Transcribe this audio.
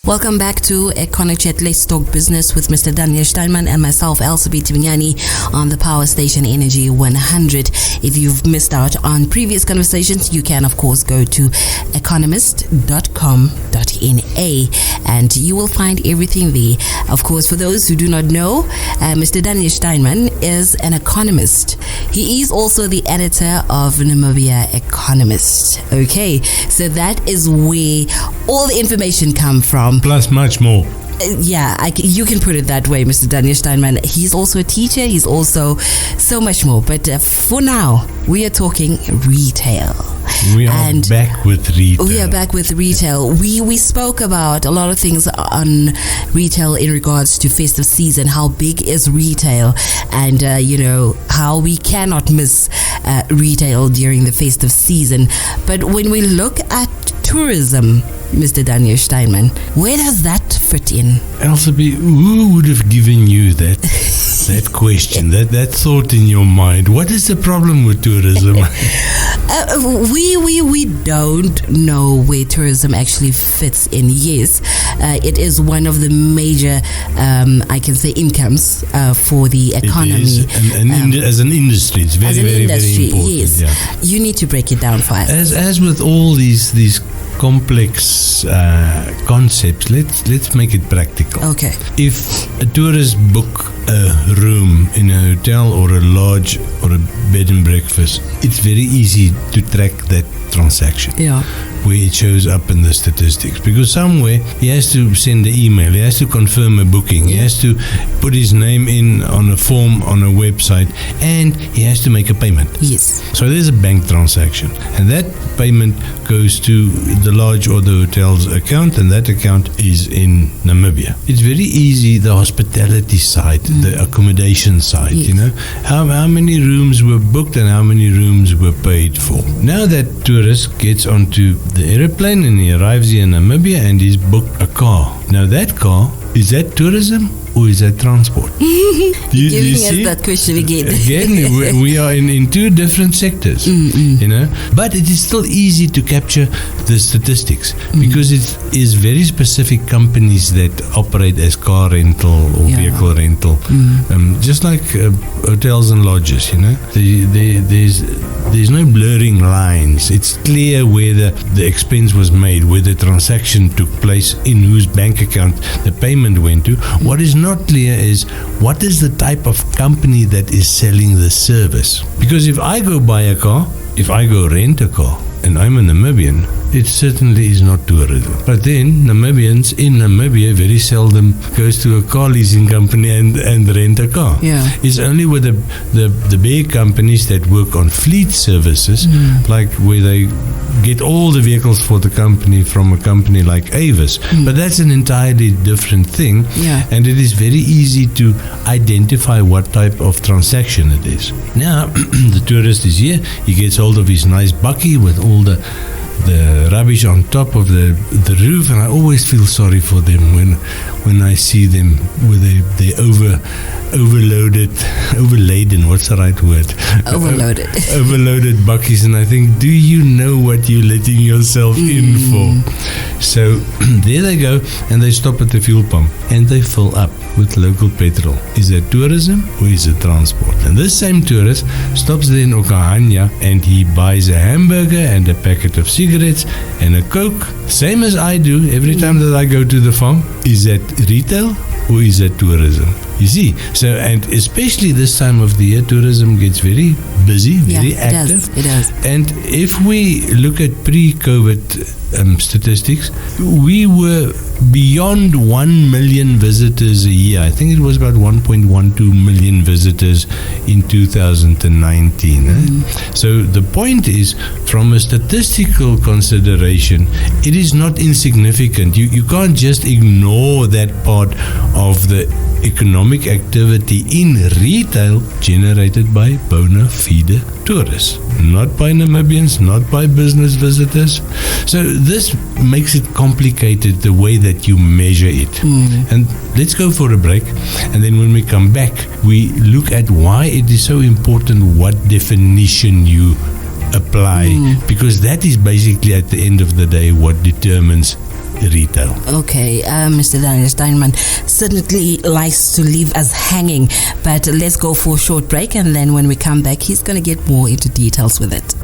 Welcome back to Econo Chat. Let's talk business with Mr. Daniel Steinman and myself, Elsabe Tibinyani, on the Power Station Energy 100. If you've missed out on previous conversations, you can, of course, go to economist.com.na and you will find everything there. Of course, for those who do not know, Mr. Daniel Steinman is an economist. He is also the editor of Namibia Economist. Okay, so that is where all the information comes from. Plus much more. You can put it that way, Mr. Daniel Steinman. He's also a teacher. He's also so much more. But for now, we are talking retail. We are back with retail. We are back with retail. We spoke about a lot of things on retail in regards to festive season. How big is retail? And, how we cannot miss retail during the festive season. But when we look at tourism, Mr. Daniel Steinman, where does that fit in? Elsabe, who would have given you that question, that thought in your mind? What is the problem with tourism? We don't know where tourism actually fits in. Yes, it is one of the major, I can say, incomes for the economy. It is. And as an industry, it's very, very, very important. Yes. Yeah. You need to break it down for us. As with all these complex concepts, let's make it practical. Okay. If a tourist book a room in a hotel or a lodge or a bed and breakfast, it's very easy to track that transaction. Yeah. Where it shows up in the statistics, because somewhere he has to send an email, he has to confirm a booking, he has to put his name in on a form on a website, and he has to make a payment. Yes. So there's a bank transaction, and that payment goes to the lodge or the hotel's account, and that account is in Namibia. It's very easy, the hospitality side, the accommodation side, yes. How many rooms were booked and how many rooms were paid for. Now that tourist gets onto the airplane and he arrives here in Namibia and he's booked a car. Now that car, is that tourism or is that transport? Giving us that question again. We are in two different sectors, But it is still easy to capture the statistics because it is very specific companies that operate as car rental or vehicle rental. Just like hotels and lodges, there's no blurring lines. It's clear where the expense was made, where the transaction took place, in whose bank account the payment went to. What is not clear is what is the type of company that is selling the service. Because if I go buy a car, if I go rent a car, and I'm a Namibian, it certainly is not tourism. But then Namibians in Namibia very seldom goes to a car leasing company and rent a car. Yeah. It's only with the big companies that work on fleet services, like where they get all the vehicles for the company from a company like Avis. But that's an entirely different thing. Yeah. And it is very easy to identify what type of transaction it is. Now, the tourist is here. He gets hold of his nice bakkie with all the rubbish on top of the roof, and I always feel sorry for them when I see them with their overladen, what's the right word? Overloaded bakkies, and I think, do you know what you're letting yourself in for? So there they go, and they stop at the fuel pump and they fill up with local petrol. Is it tourism or is it transport? And this same tourist stops there in Okahanya and he buys a hamburger and a packet of cigarettes and a Coke, same as I do every time that I go to the farm. Is that retail or is that tourism? You see, so, and especially this time of the year, tourism gets very busy, very active. It does. And if we look at pre-COVID statistics, we were beyond 1 million visitors a year. I think it was about 1.12 million visitors in 2019. So the point is, from a statistical consideration, it is not insignificant. You can't just ignore that part of the economic activity in retail generated by bona fide tourists, not by Namibians, not by business visitors. So this makes it complicated the way that you measure it. And let's go for a break, and then when we come back, we look at why it is so important what definition you apply, because that is basically at the end of the day what determines retail. Okay, Mr. Daniel Steinman certainly likes to leave us hanging, but let's go for a short break, and then when we come back, he's going to get more into details with it.